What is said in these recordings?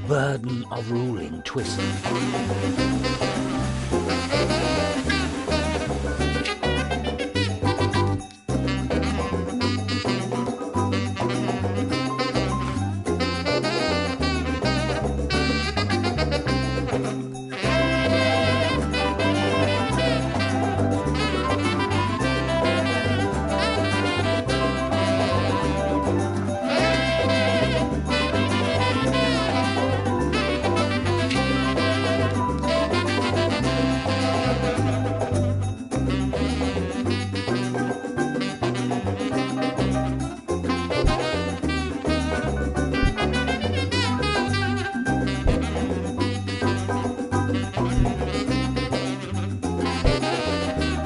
burden of ruling twisted.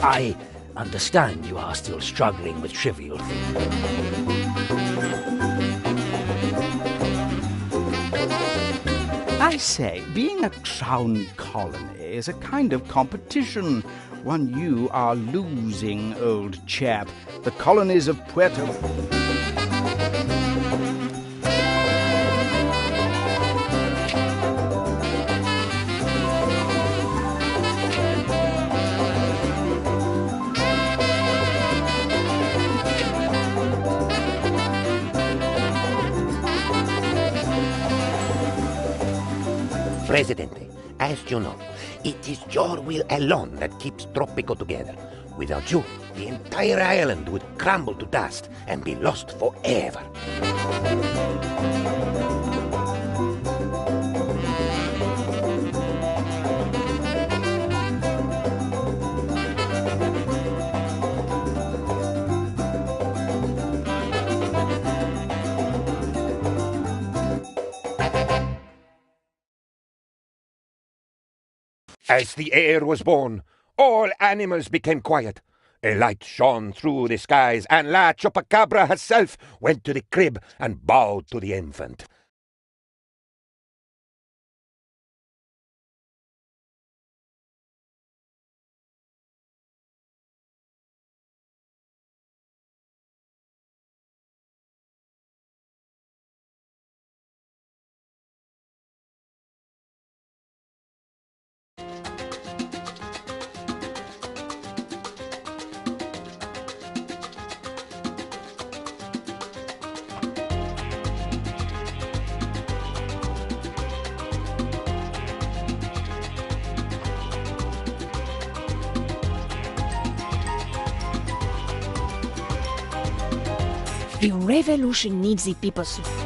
I understand you are still struggling with trivial things. I say, being a crown colony is a kind of competition. One you are losing, old chap. The colonies of Puerto... Presidente, as you know, it is your will alone that keeps Tropico together. Without you, the entire island would crumble to dust and be lost forever. As the air was born, all animals became quiet. A light shone through the skies, and La Chupacabra herself went to the crib and bowed to the infant. The revolution needs the people's support.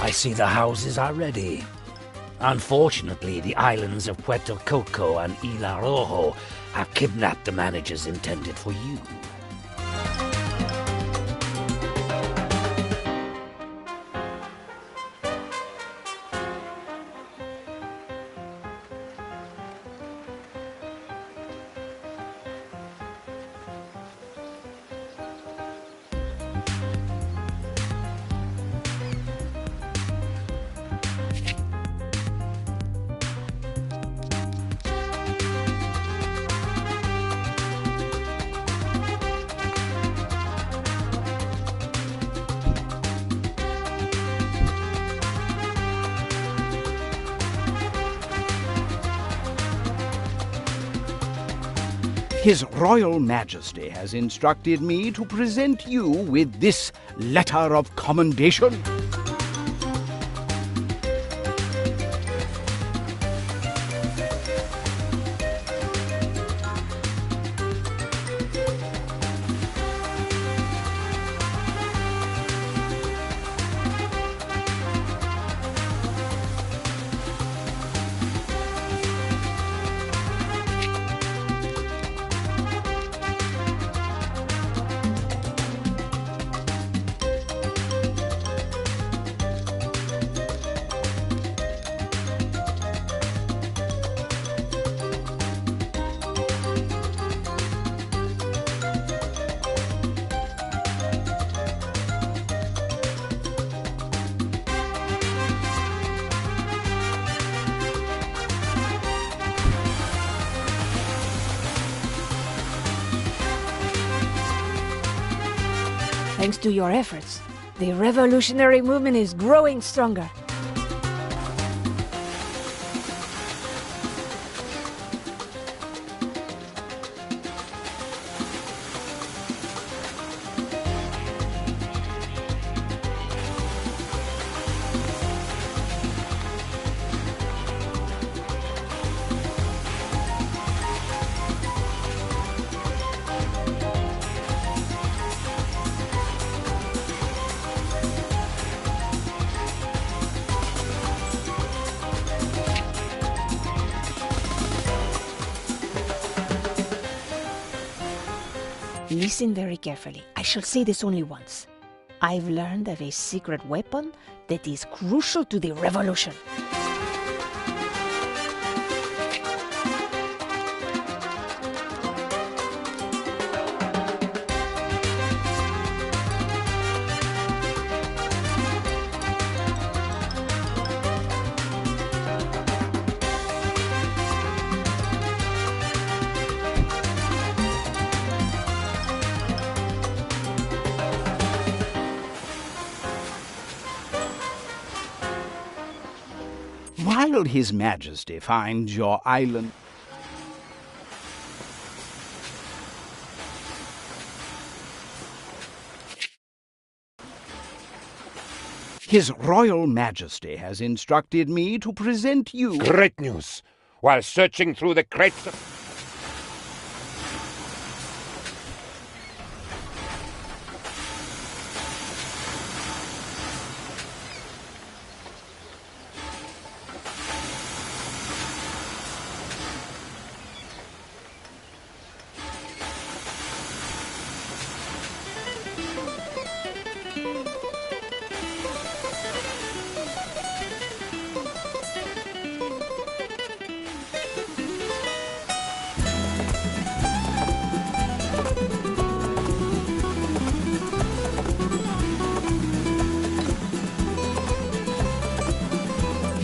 I see the houses are ready. Unfortunately, the islands of Puerto Coco and Isla Rojo have kidnapped the managers intended for you. His Royal Majesty has instructed me to present you with this letter of commendation. Thanks to your efforts, the revolutionary movement is growing stronger. Listen very carefully. I shall say this only once. I've learned of a secret weapon that is crucial to the revolution. While His Majesty finds your island... His Royal Majesty has instructed me to present you... Great news! While searching through the crates of...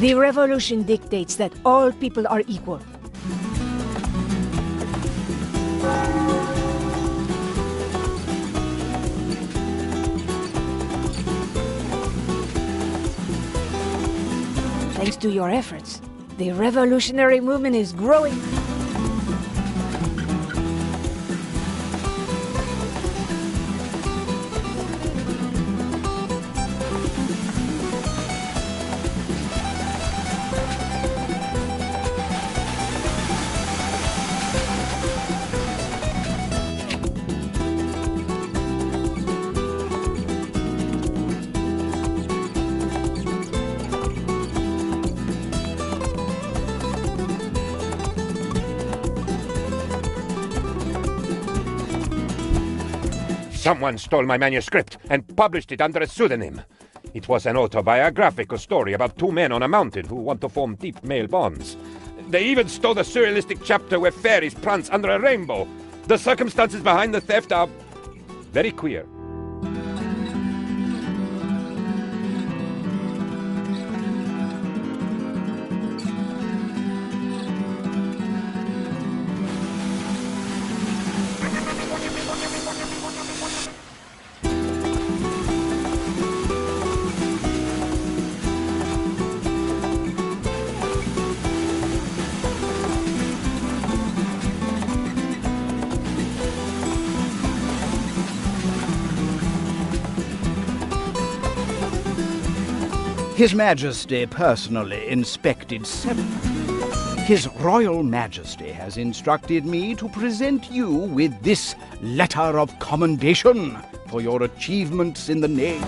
The revolution dictates that all people are equal. Thanks to your efforts, the revolutionary movement is growing. Someone stole my manuscript and published it under a pseudonym. It was an autobiographical story about two men on a mountain who want to form deep male bonds. They even stole the surrealistic chapter where fairies prance under a rainbow. The circumstances behind the theft are very queer. His Majesty personally inspected seven. His Royal Majesty has instructed me to present you with this letter of commendation for your achievements in the name.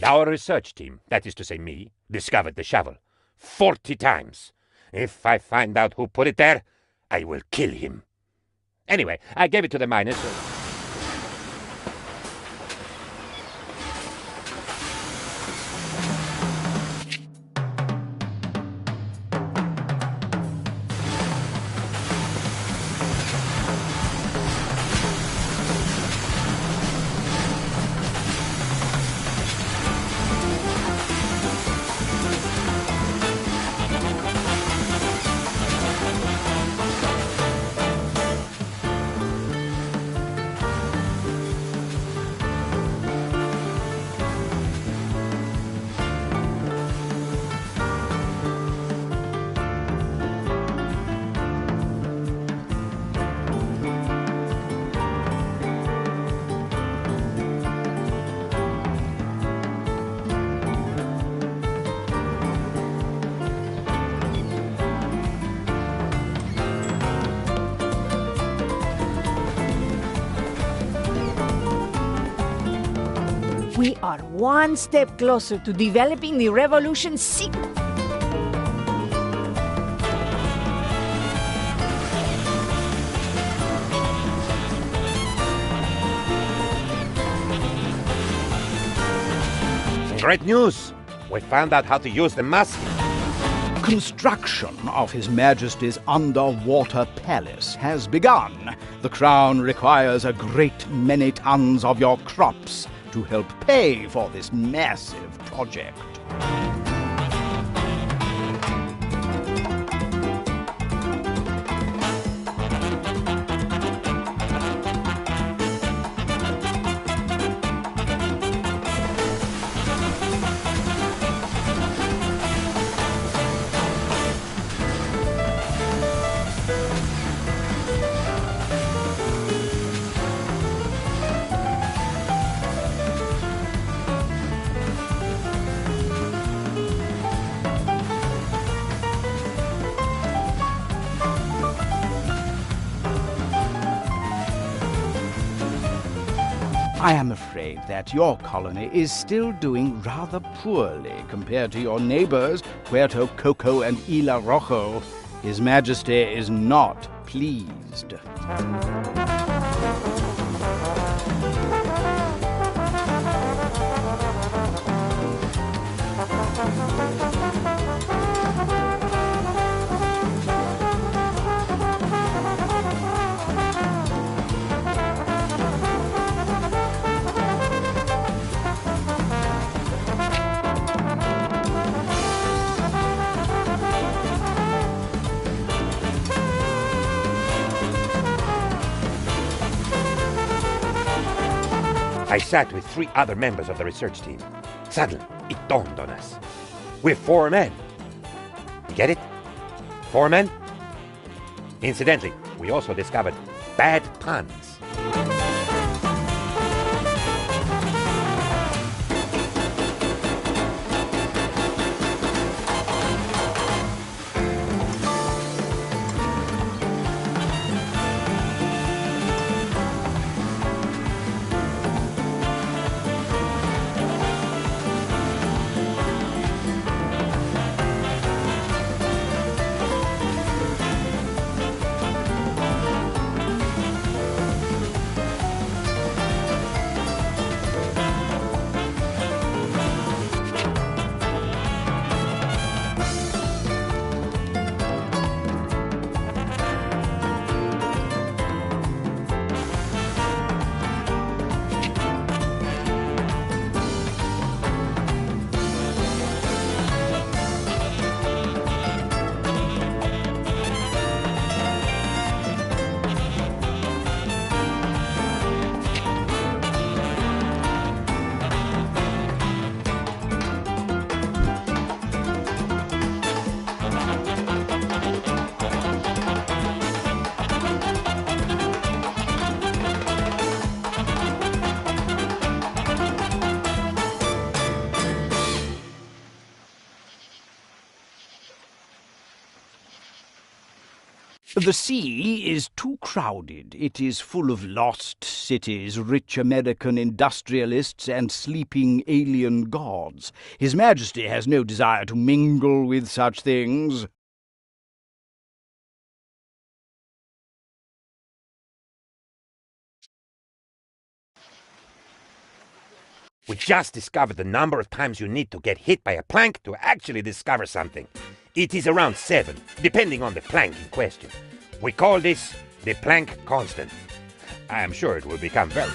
Our research team, that is to say me, discovered the shovel 40 times. If I find out who put it there, I will kill him. Anyway, I gave it to the miners. We are one step closer to developing the revolution's secret. Great news! We found out how to use the mask. Construction of His Majesty's underwater palace has begun. The Crown requires a great many tons of your crops to help pay for this massive project. I am afraid that your colony is still doing rather poorly compared to your neighbors, Puerto Coco and Isla Rojo. His Majesty is not pleased. I sat with 3 other members of the research team. Suddenly, it dawned on us. We're 4 men. You get it? 4 men? Incidentally, we also discovered bad puns. The sea is too crowded. It is full of lost cities, rich American industrialists, and sleeping alien gods. His Majesty has no desire to mingle with such things. We just discovered the number of times you need to get hit by a plank to actually discover something. It is around 7, depending on the plank in question. We call this the Planck constant. I am sure it will become very...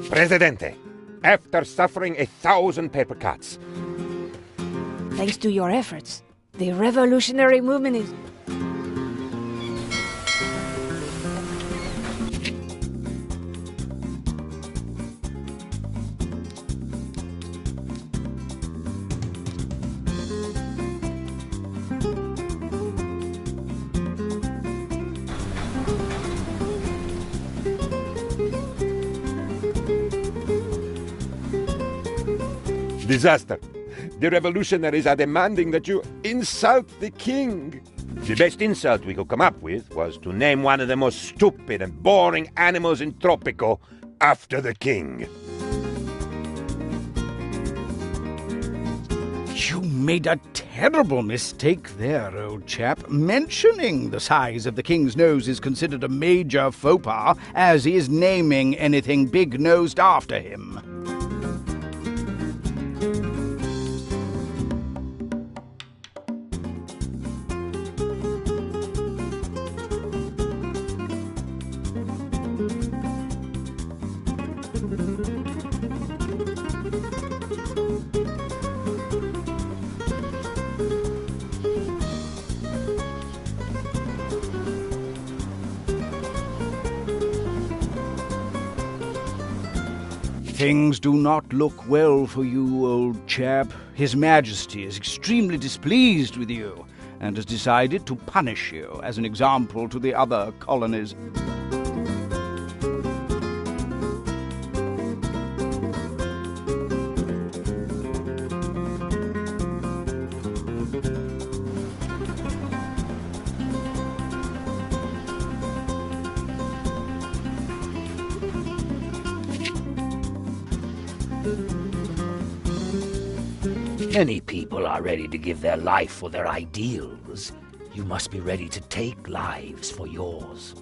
Presidente, after suffering 1,000 paper cuts. Thanks to your efforts, the revolutionary movement is... Disaster. The revolutionaries are demanding that you insult the king. The best insult we could come up with was to name one of the most stupid and boring animals in Tropico after the king. You made a terrible mistake there, old chap. Mentioning the size of the king's nose is considered a major faux pas, as is naming anything big-nosed after him. Things do not look well for you, old chap. His Majesty is extremely displeased with you and has decided to punish you as an example to the other colonies. Many people are ready to give their life for their ideals. You must be ready to take lives for yours.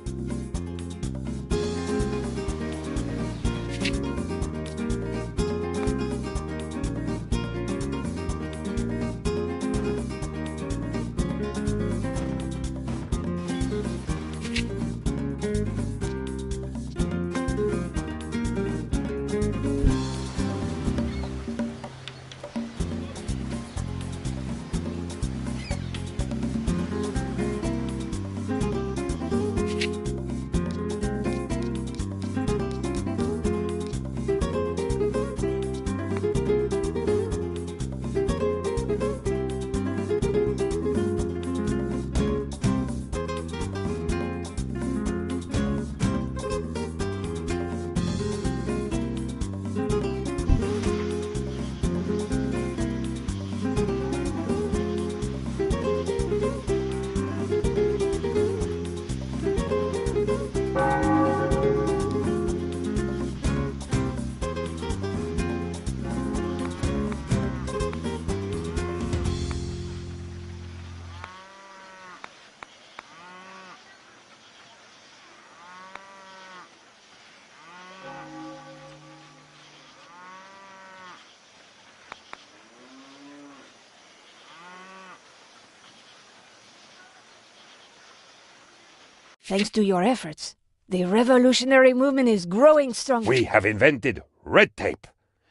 Thanks to your efforts, the revolutionary movement is growing stronger. We have invented red tape.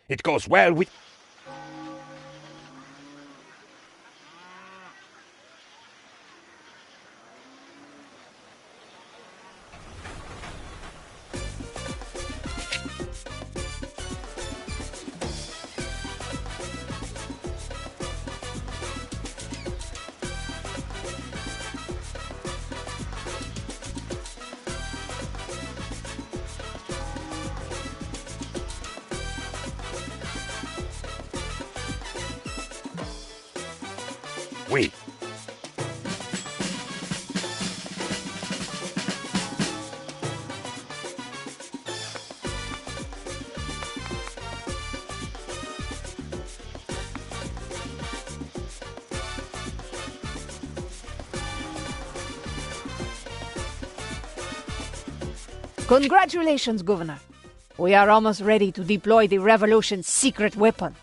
It goes well with... We. Congratulations, Governor. We are almost ready to deploy the revolution's secret weapon.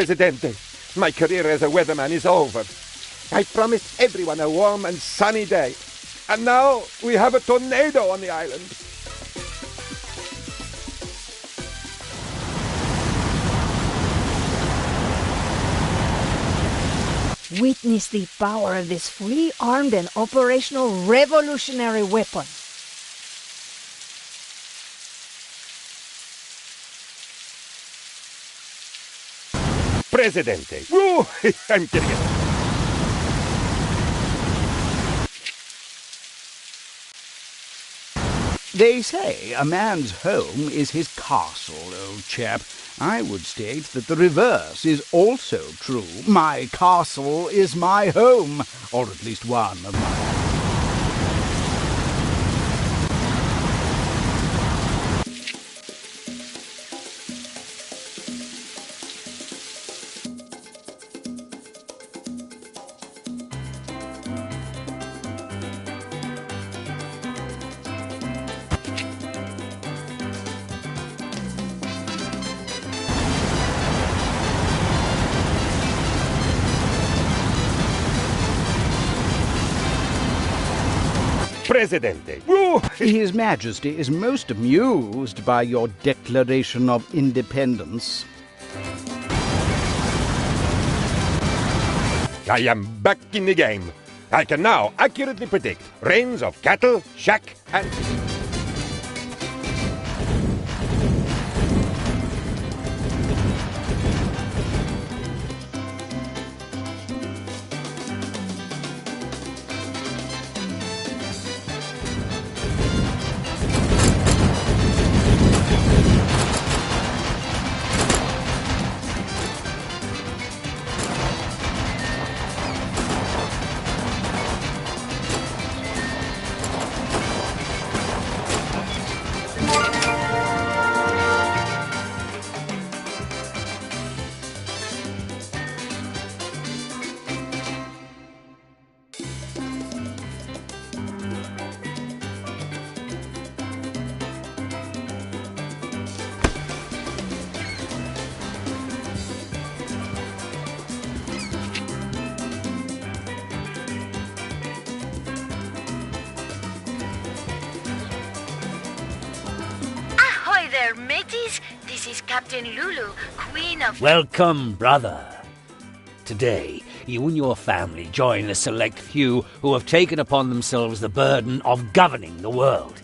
Presidente, my career as a weatherman is over. I promised everyone a warm and sunny day. And now we have a tornado on the island. Witness the power of this fully armed and operational revolutionary weapon. Presidente. Woo! I'm kidding it. They say a man's home is his castle, old chap. I would state that the reverse is also true. My castle is my home, or at least one of my... Presidente. His Majesty is most amused by your Declaration of Independence. I am back in the game. I can now accurately predict reigns of cattle, shack, and... Ahoy there, mateys! This is Captain Lulu, Queen of... Welcome, brother. Today, you and your family join a select few who have taken upon themselves the burden of governing the world.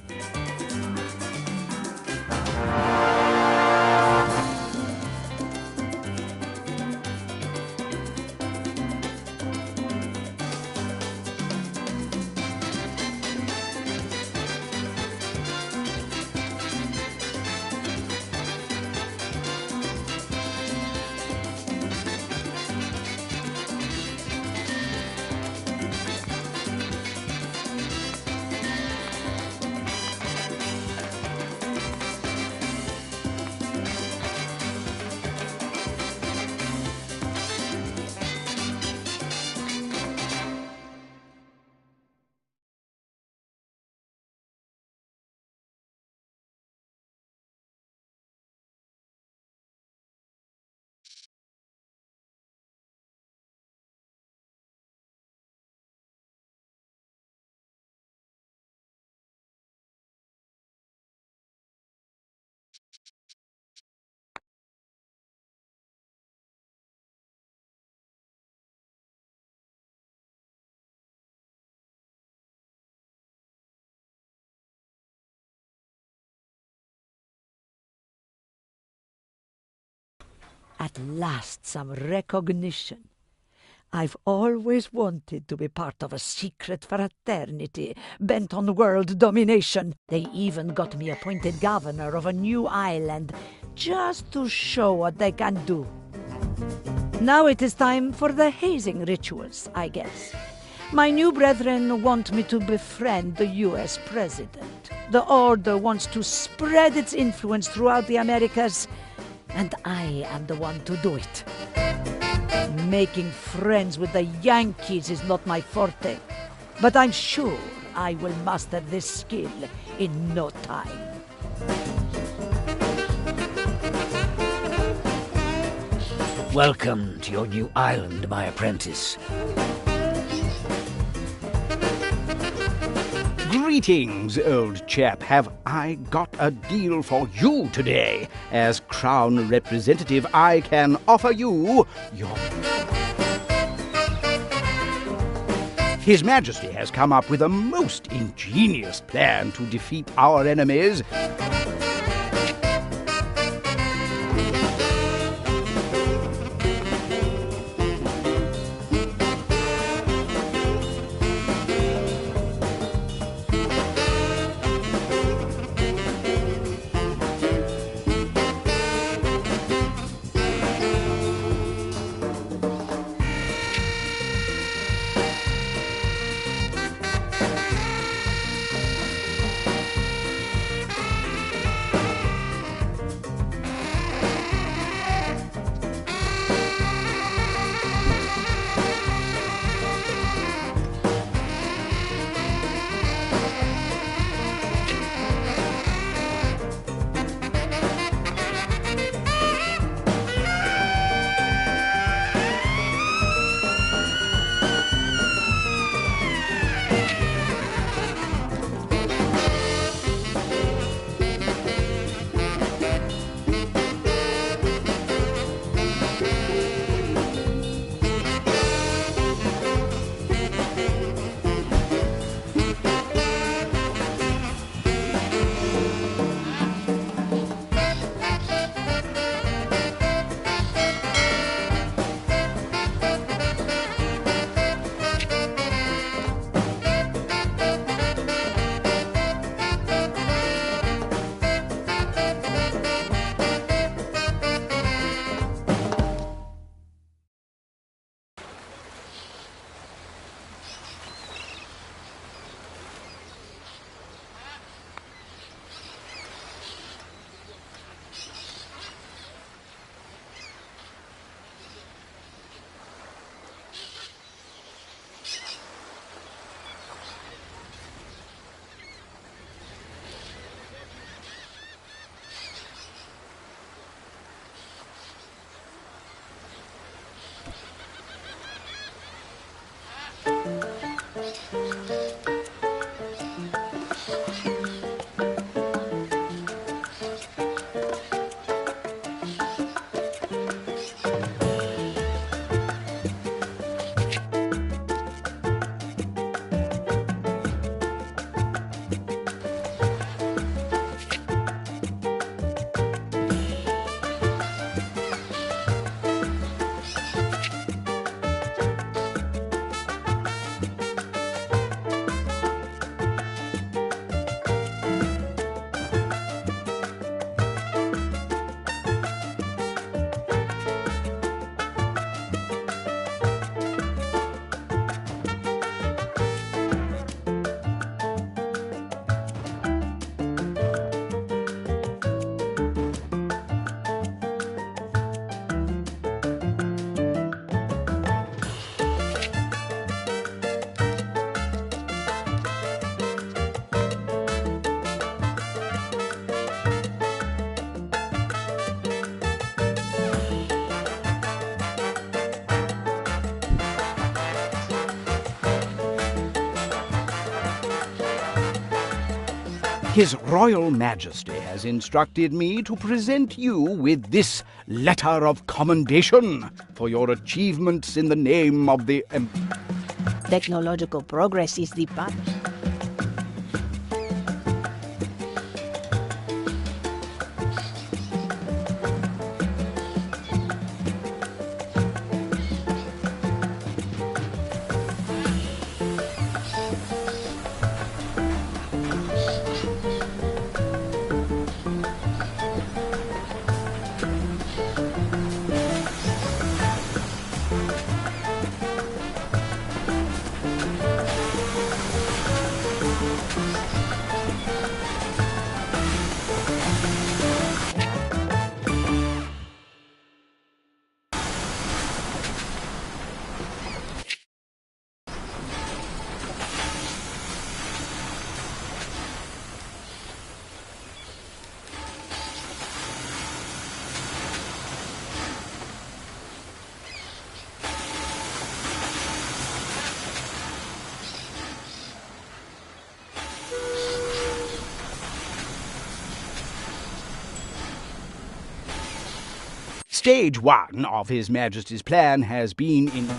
At last, some recognition. I've always wanted to be part of a secret fraternity bent on world domination. They even got me appointed governor of a new island just to show what they can do. Now it is time for the hazing rituals, I guess. My new brethren want me to befriend the US president. The Order wants to spread its influence throughout the Americas, and I am the one to do it. Making friends with the Yankees is not my forte, but I'm sure I will master this skill in no time. Welcome to your new island, my apprentice. Greetings, old chap. Have I got a deal for you today? As Crown Representative, I can offer you your... His Majesty has come up with a most ingenious plan to defeat our enemies. His Royal Majesty has instructed me to present you with this letter of commendation for your achievements in the name of the Technological progress is the path. Stage 1 of His Majesty's plan has been in...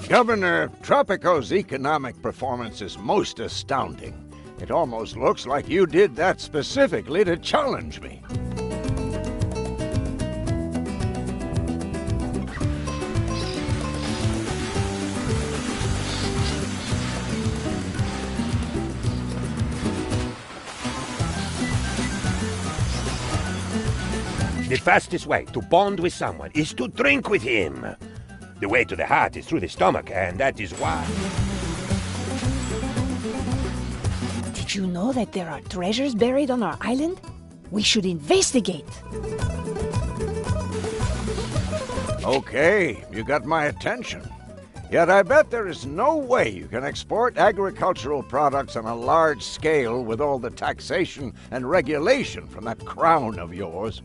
Governor, Tropico's economic performance is most astounding. It almost looks like you did that specifically to challenge me. The fastest way to bond with someone is to drink with him. The way to the heart is through the stomach, and that is why... Did you know that there are treasures buried on our island? We should investigate. Okay, you got my attention. Yet I bet there is no way you can export agricultural products on a large scale with all the taxation and regulation from that crown of yours.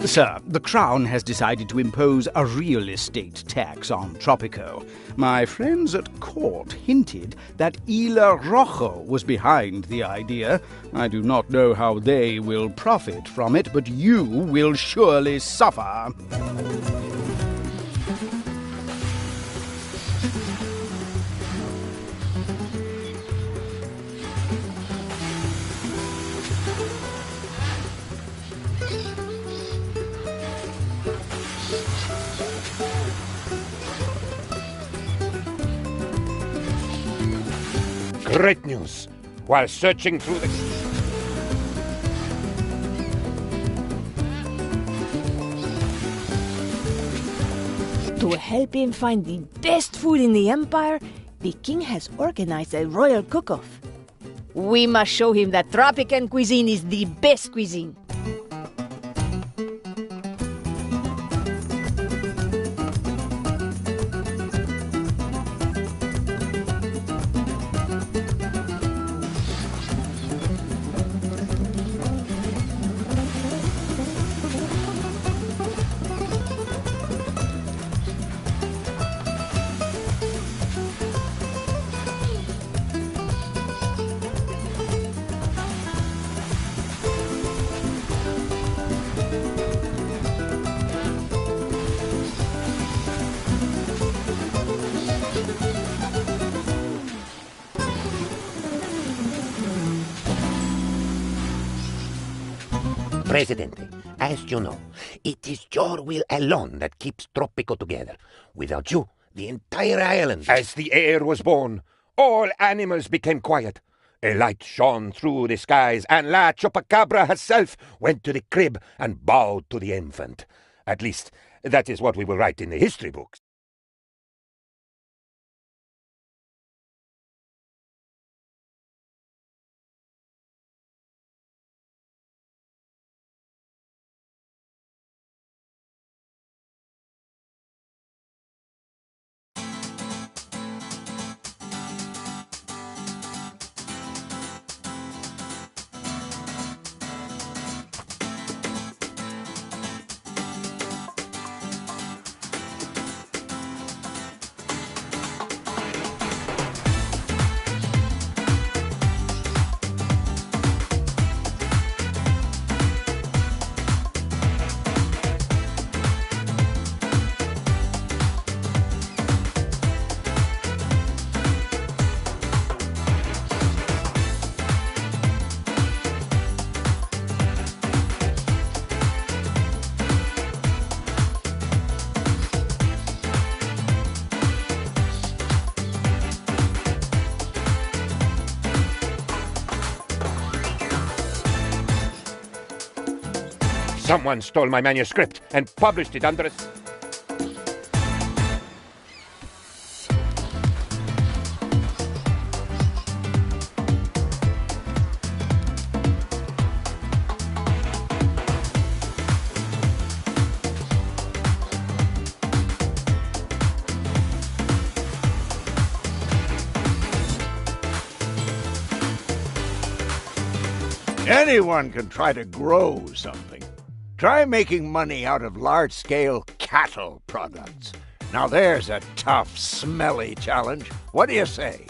Sir, the Crown has decided to impose a real estate tax on Tropico. My friends at court hinted that Isla Rojo was behind the idea. I do not know how they will profit from it, but you will surely suffer. Great news! While searching through the... To help him find the best food in the Empire, the king has organized a royal cook-off. We must show him that Tropican cuisine is the best cuisine. Presidente, as you know, it is your will alone that keeps Tropico together. Without you, the entire island... As the air was born, all animals became quiet. A light shone through the skies, and La Chupacabra herself went to the crib and bowed to the infant. At least, that is what we will write in the history books. Someone stole my manuscript and published it under a... Anyone can try to grow something. Try making money out of large-scale cattle products. Now there's a tough, smelly challenge. What do you say?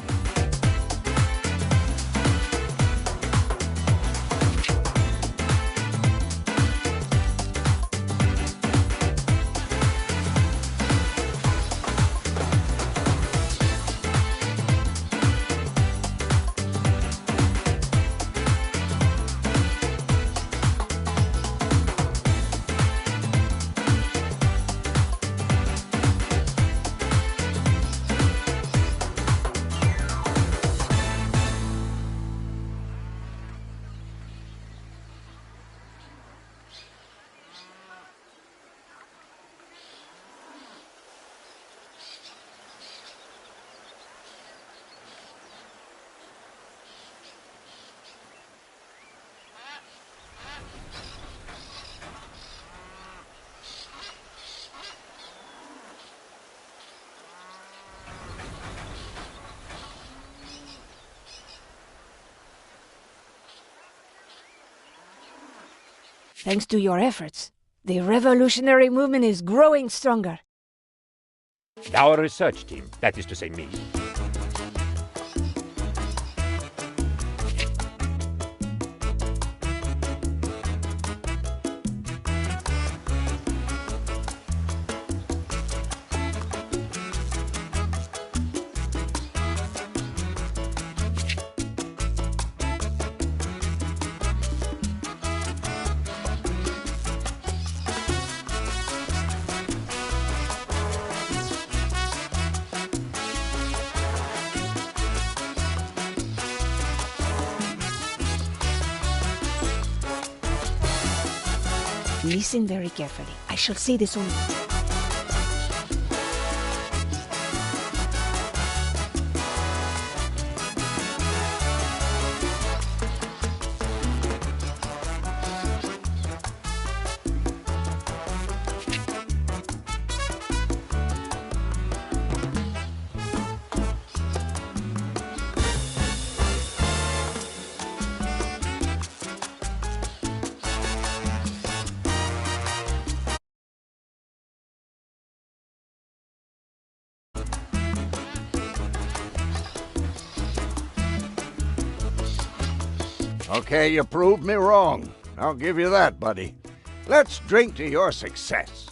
Thanks to your efforts, the revolutionary movement is growing stronger. Our research team, that is to say me. Listen very carefully. I shall say this only. Okay, you proved me wrong. I'll give you that, buddy. Let's drink to your success.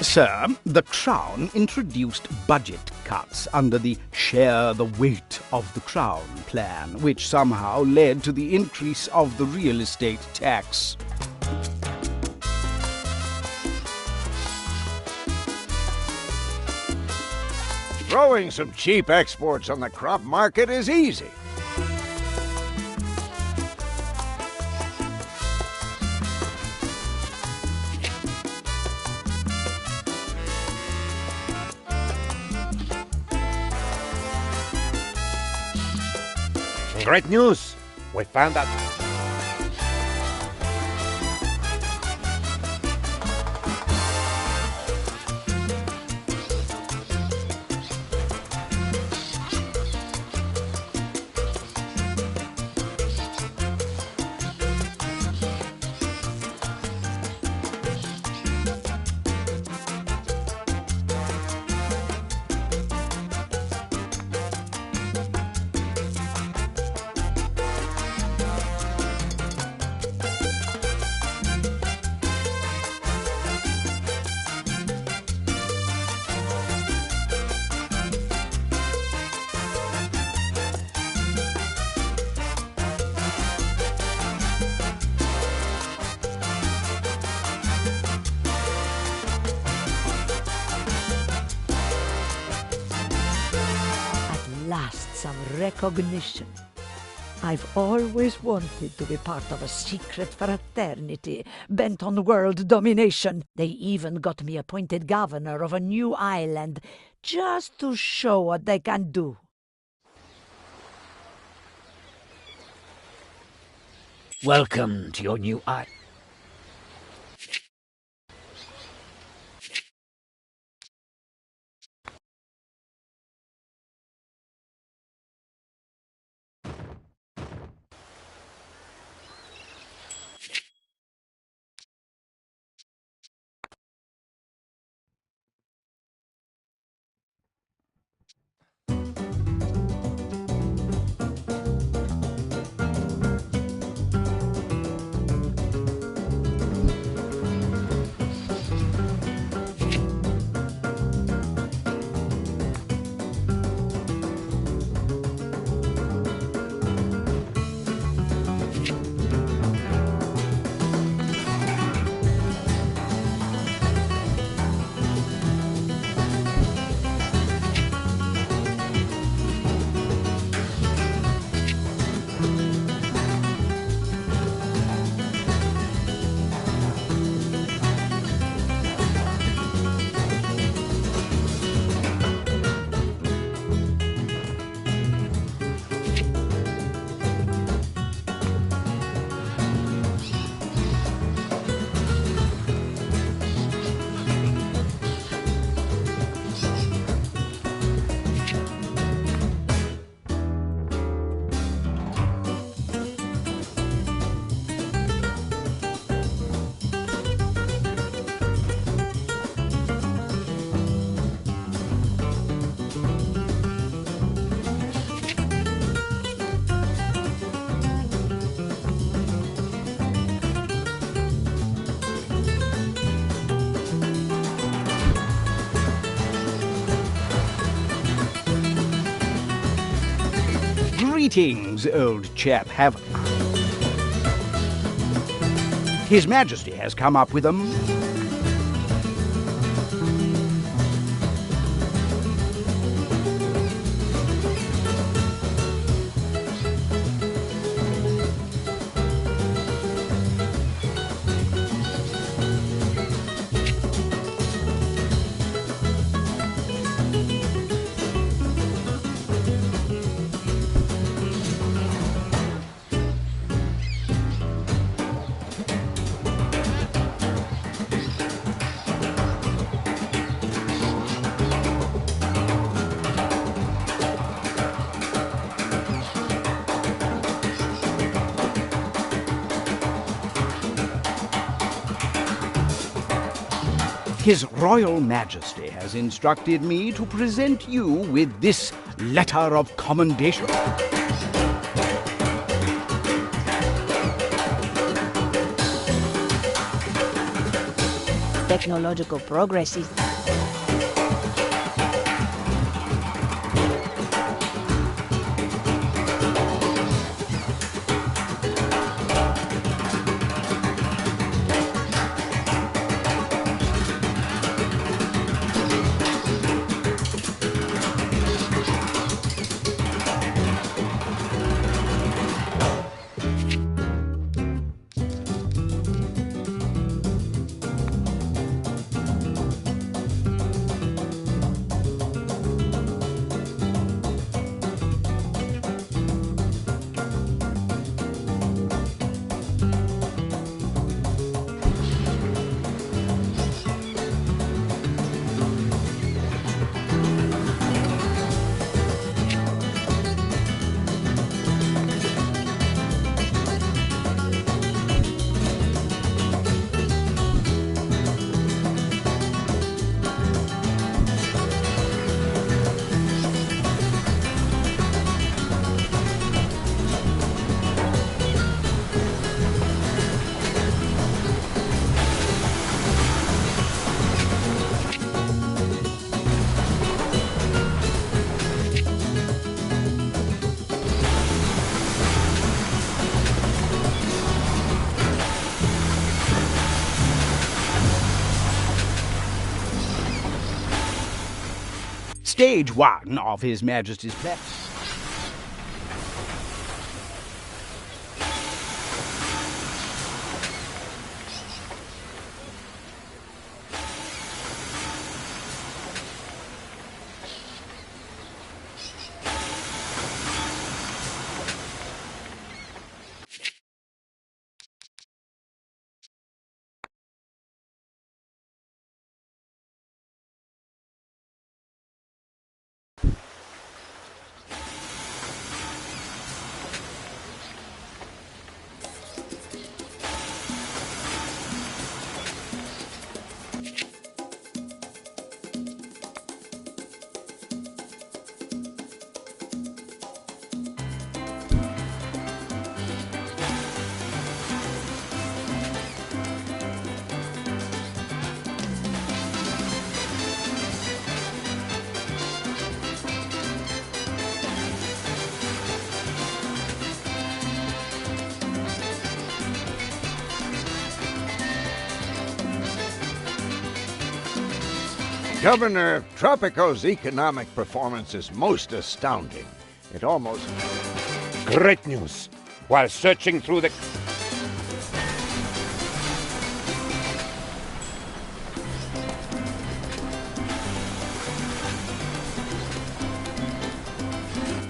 Sir, the Crown introduced budget cuts under the Share the Weight of the Crown plan, which somehow led to the increase of the real estate tax. Throwing some cheap exports on the crop market is easy. Great news! We found out. Last, some recognition. I've always wanted to be part of a secret fraternity bent on world domination. They even got me appointed governor of a new island just to show what they can do. Welcome to your new island. Greetings, old chap. His Majesty has come up with them. His Royal Majesty has instructed me to present you with this letter of commendation. Technological progress is... Stage 1 of His Majesty's play. Governor Tropico's economic performance is most astounding. It almost... Great news! While searching through the...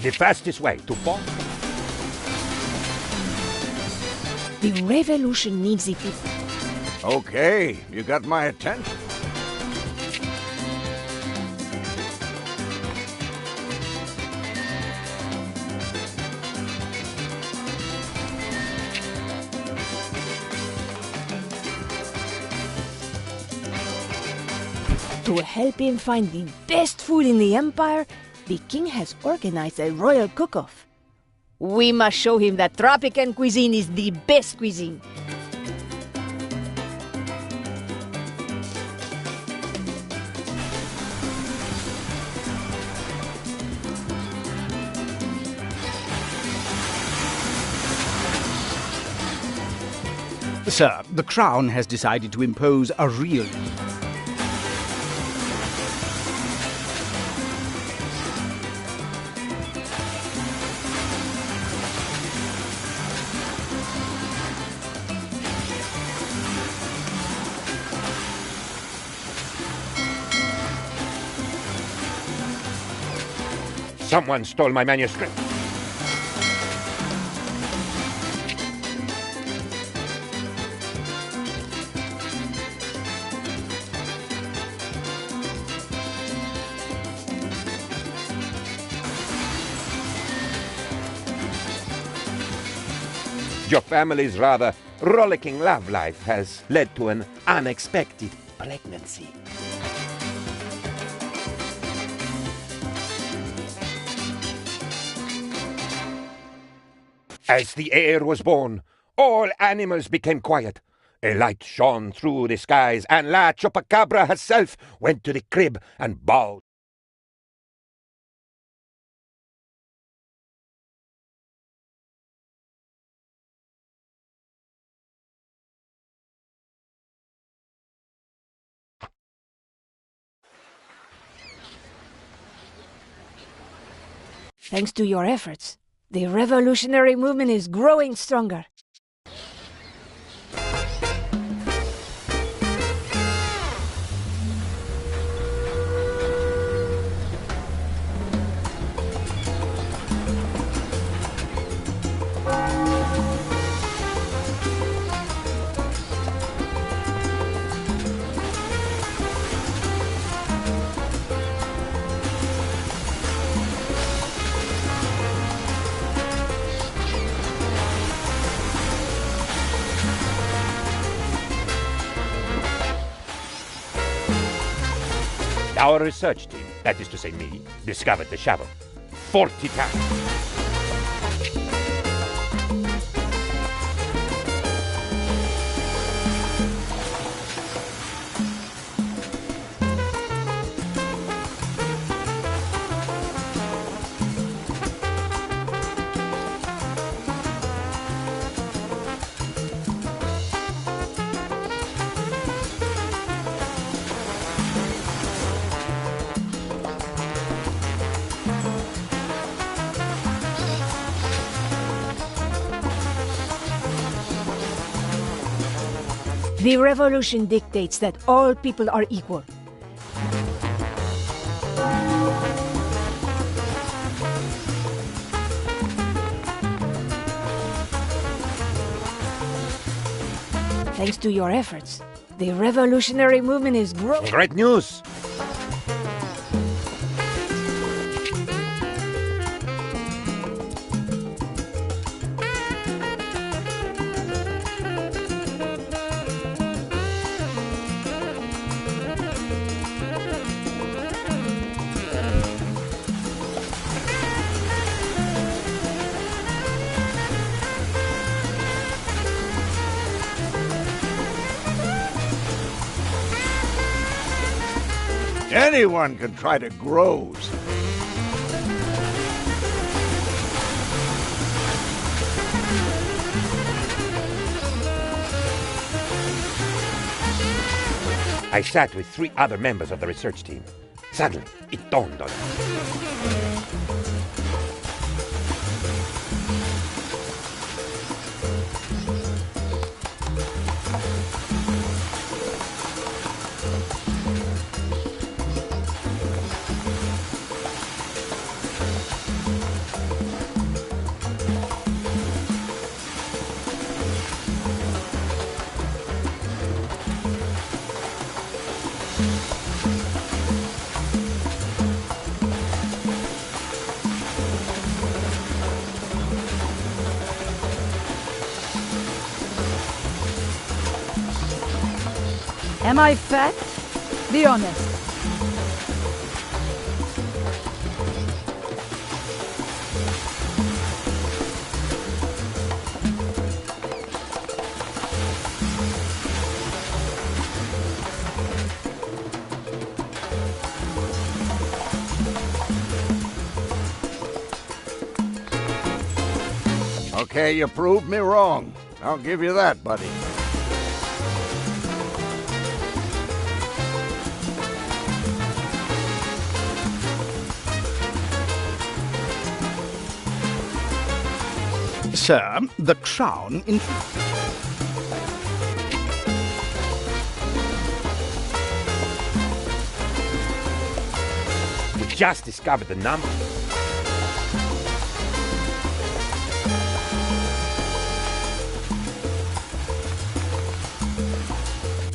The fastest way to bomb... The revolution needs it. Okay, you got my attention. To help him find the best food in the Empire, the king has organized a royal cook-off. We must show him that Tropican cuisine is the best cuisine. Sir, the Crown has decided to impose a real... Someone stole my manuscript. Your family's rather rollicking love life has led to an unexpected pregnancy. As the heir was born, all animals became quiet. A light shone through the skies, and La Chupacabra herself went to the crib and bowed. Thanks to your efforts, the revolutionary movement is growing stronger. Our research team, that is to say me, discovered the shovel 40 times. The revolution dictates that all people are equal. Thanks to your efforts, the revolutionary movement is growing. Great news! Anyone can try to grow. I sat with 3 other members of the research team. Suddenly, it dawned on me. Am I fat? Be honest. Okay, you proved me wrong. I'll give you that, buddy. Sir, the Crown in... We just discovered the number.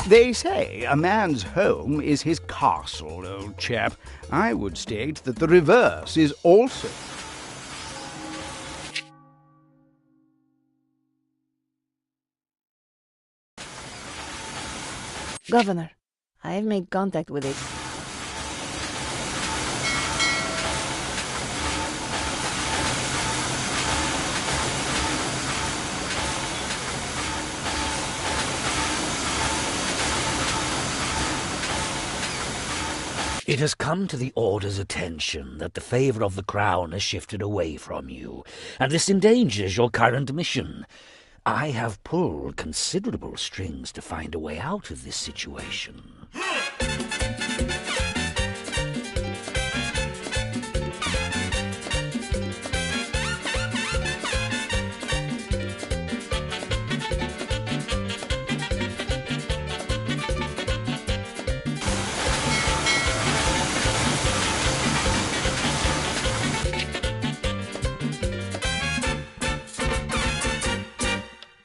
They say a man's home is his castle, old chap. I would state that the reverse is also... Governor, I have made contact with it. It has come to the Order's attention that the favor of the Crown has shifted away from you, and this endangers your current mission. I have pulled considerable strings to find a way out of this situation.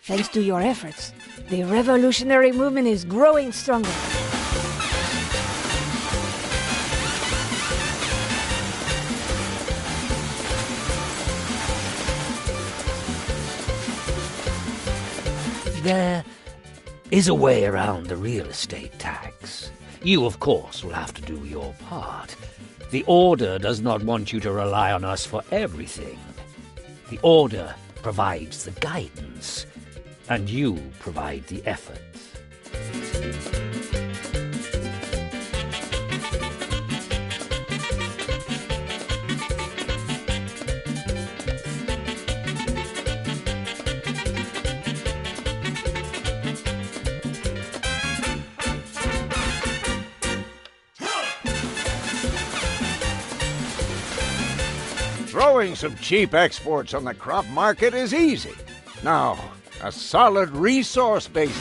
Thanks to your efforts, the revolutionary movement is growing stronger. There is a way around the real estate tax. You, of course, will have to do your part. The Order does not want you to rely on us for everything. The Order provides the guidance, and you provide the effort. Throwing some cheap exports on the crop market is easy. Now, a solid resource base.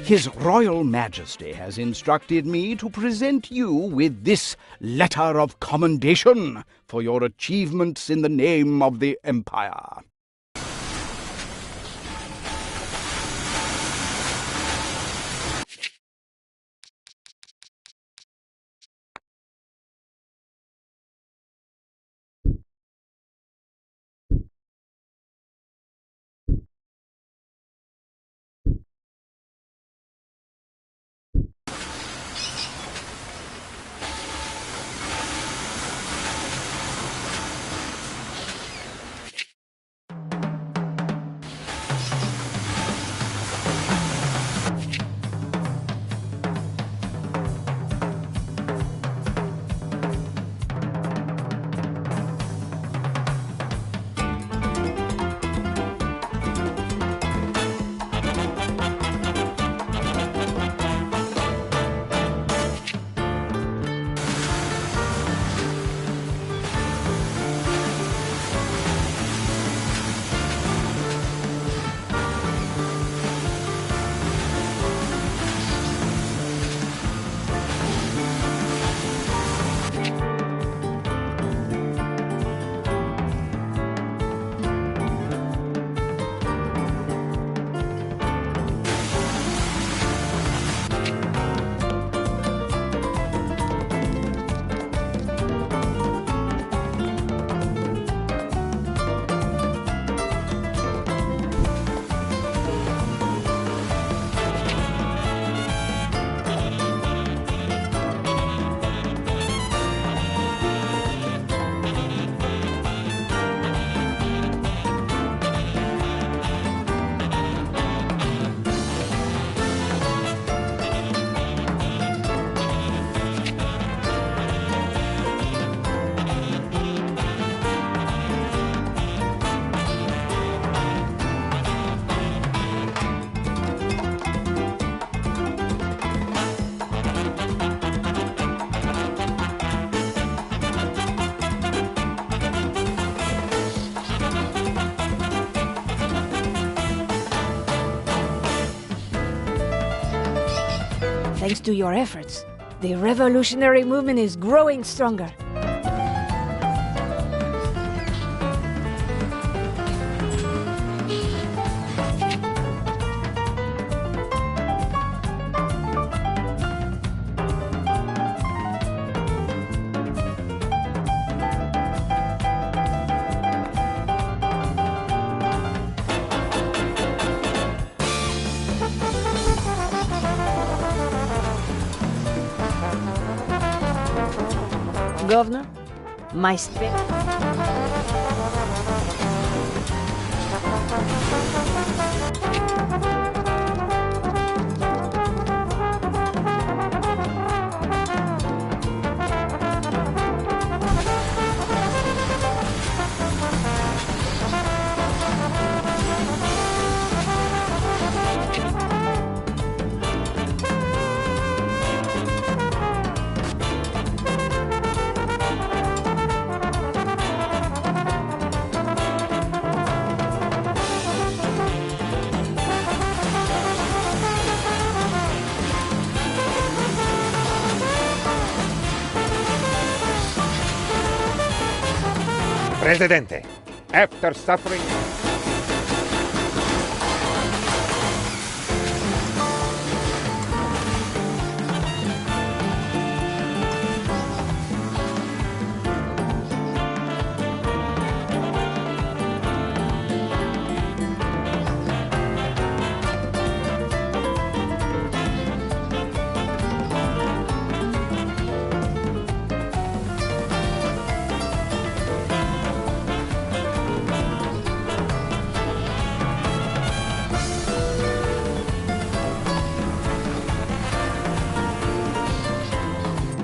His Royal Majesty has instructed me to present you with this letter of commendation for your achievements in the name of the Empire. Thanks to your efforts, the revolutionary movement is growing stronger. Governor, my spirit. Presidente, after suffering...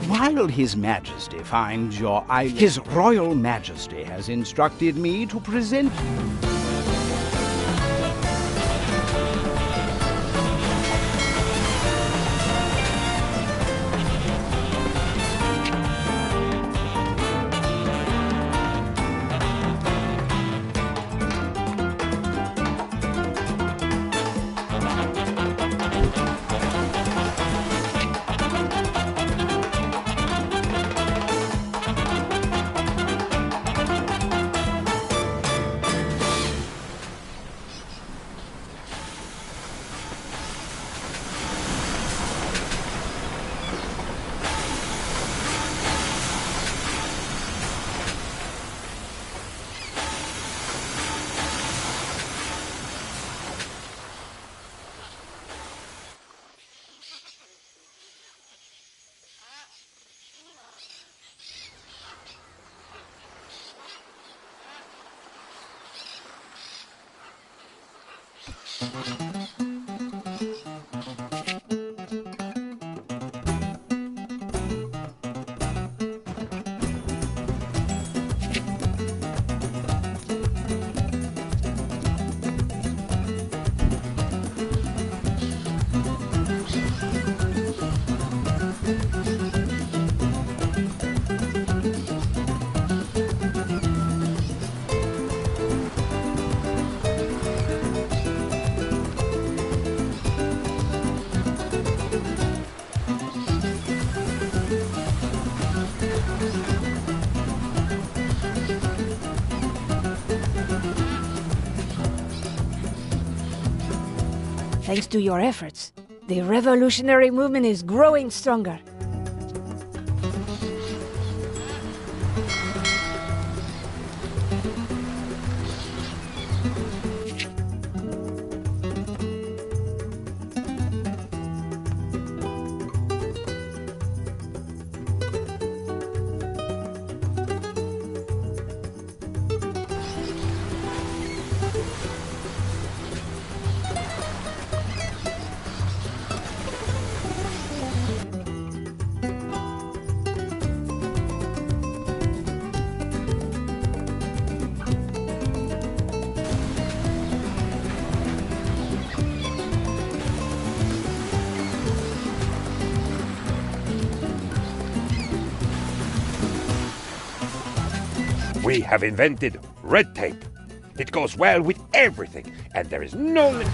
While His Majesty finds your island, His Royal Majesty has instructed me to present you. Thanks to your efforts, the revolutionary movement is growing stronger. We have invented red tape. It goes well with everything, and there is no limit.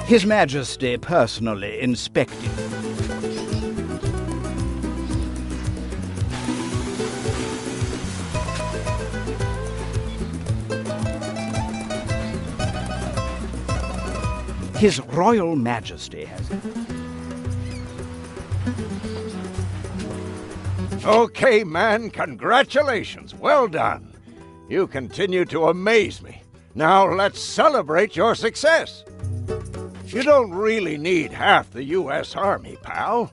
His Majesty personally inspected. His Royal Majesty has... Okay, man, congratulations. Well done. You continue to amaze me. Now let's celebrate your success. You don't really need half the U.S. Army, pal.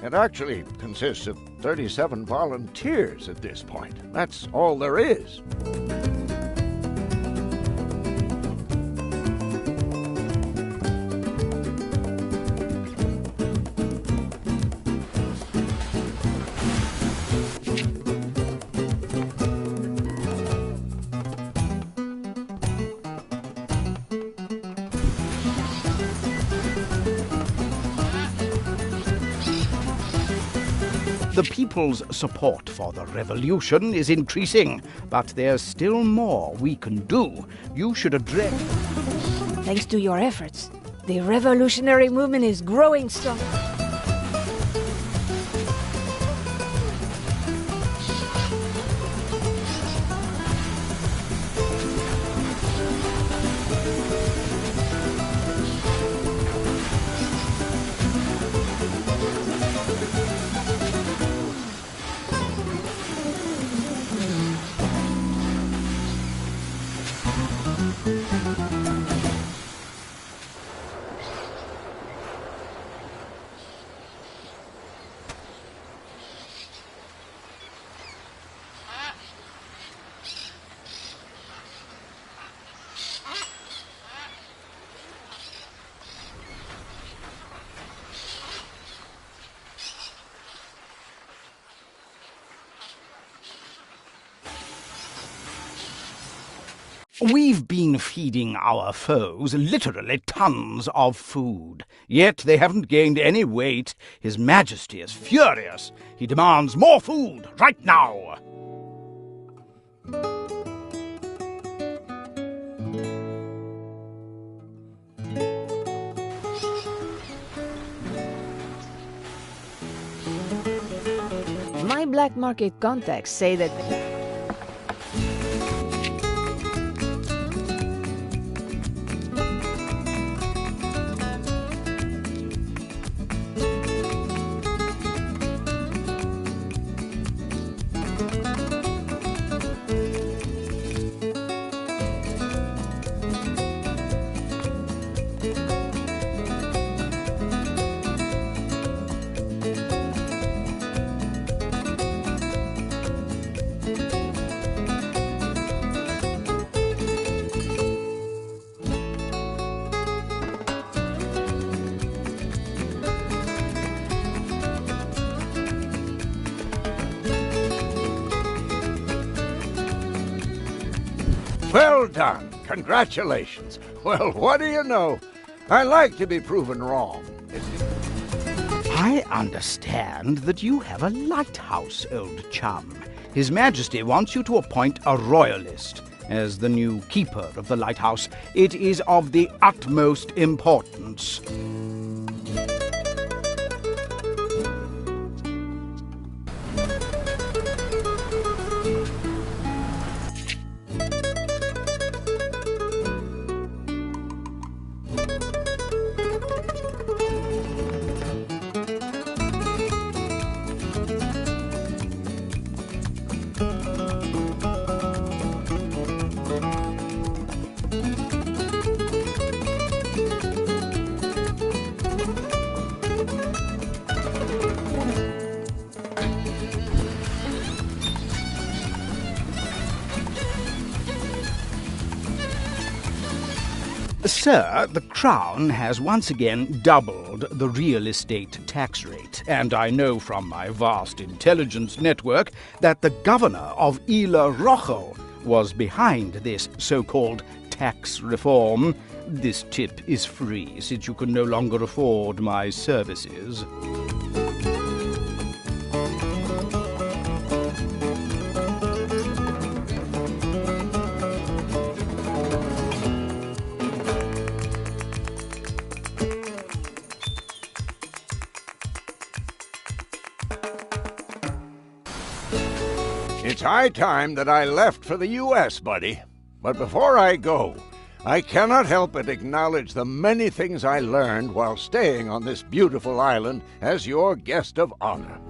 It actually consists of 37 volunteers at this point. That's all there is. The people's support for the revolution is increasing, but there's still more we can do. You should address... Thanks to your efforts, the revolutionary movement is growing strong. We've been feeding our foes literally tons of food, yet they haven't gained any weight. His Majesty is furious. He demands more food right now. My black market contacts say that... Well done. Congratulations. Well, what do you know? I like to be proven wrong. I understand that you have a lighthouse, old chum. His Majesty wants you to appoint a royalist as the new keeper of the lighthouse. It is of the utmost importance. Sir, the Crown has once again doubled the real estate tax rate, and I know from my vast intelligence network that the governor of Isla Rojo was behind this so-called tax reform. This tip is free, since you can no longer afford my services. It's high time that I left for the U.S., buddy. But before I go, I cannot help but acknowledge the many things I learned while staying on this beautiful island as your guest of honor.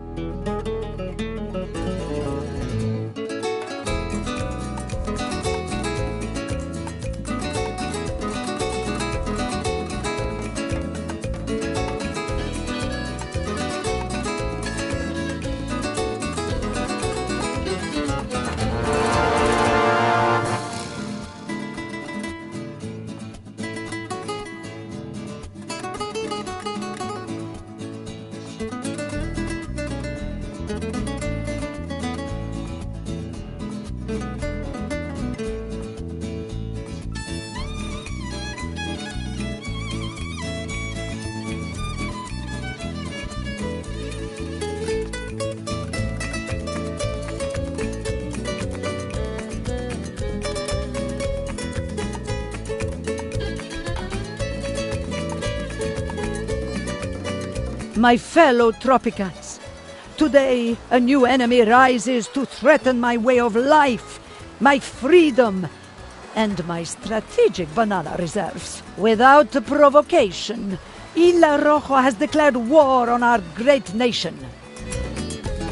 My fellow Tropicans, today a new enemy rises to threaten my way of life, my freedom, and my strategic banana reserves. Without provocation, Isla Rojo has declared war on our great nation.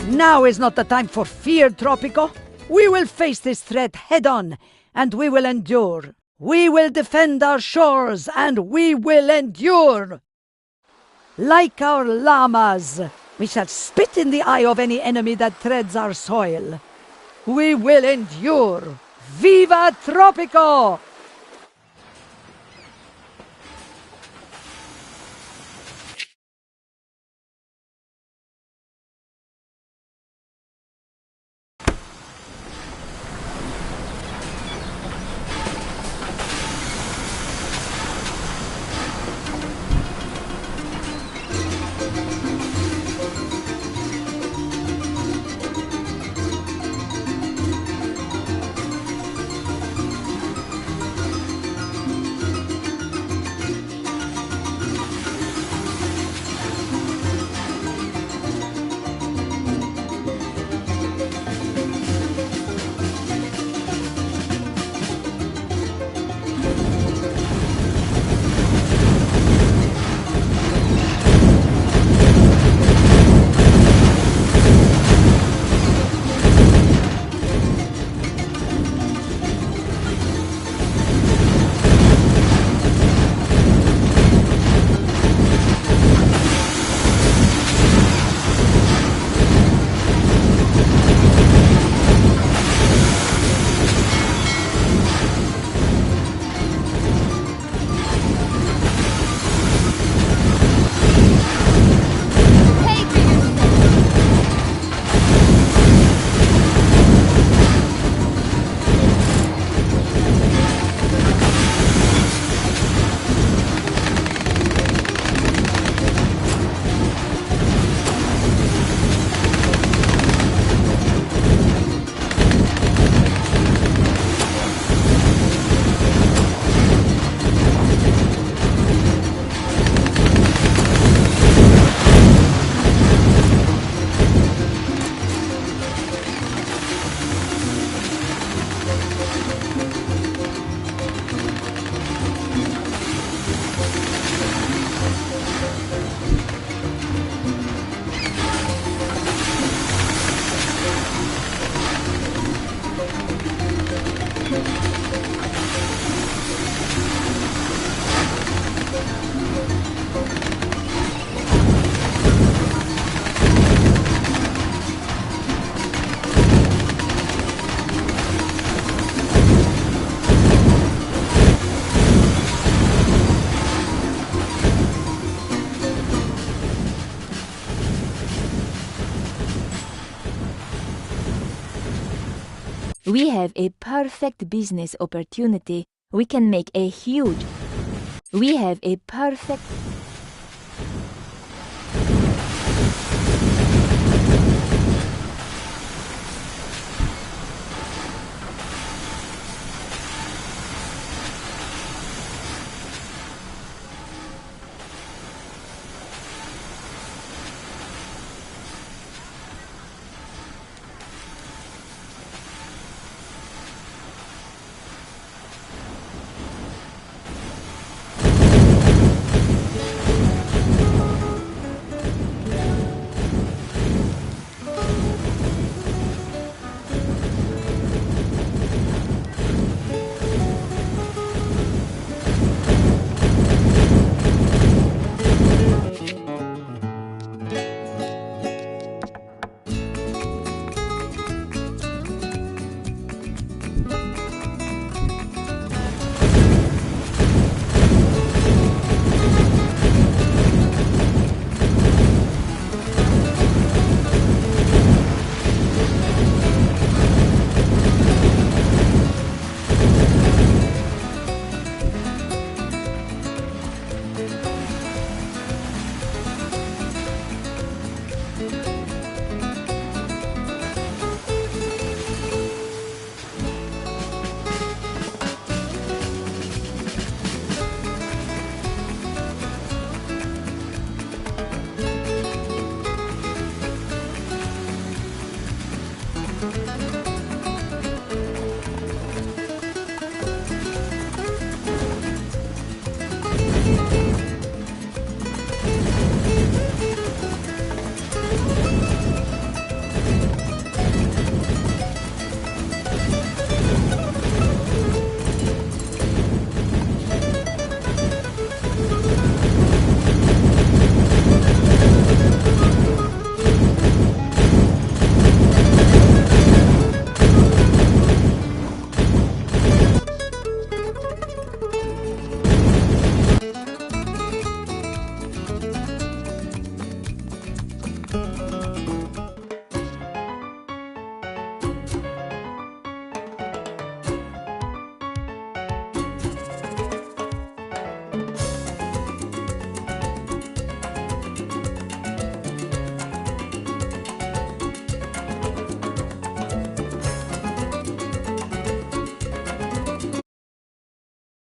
Now is not the time for fear, Tropico. We will face this threat head-on, and we will endure. We will defend our shores, and we will endure. Like our llamas, we shall spit in the eye of any enemy that treads our soil. We will endure. Viva Tropico! We have a perfect business opportunity. We can make a huge... We have a perfect...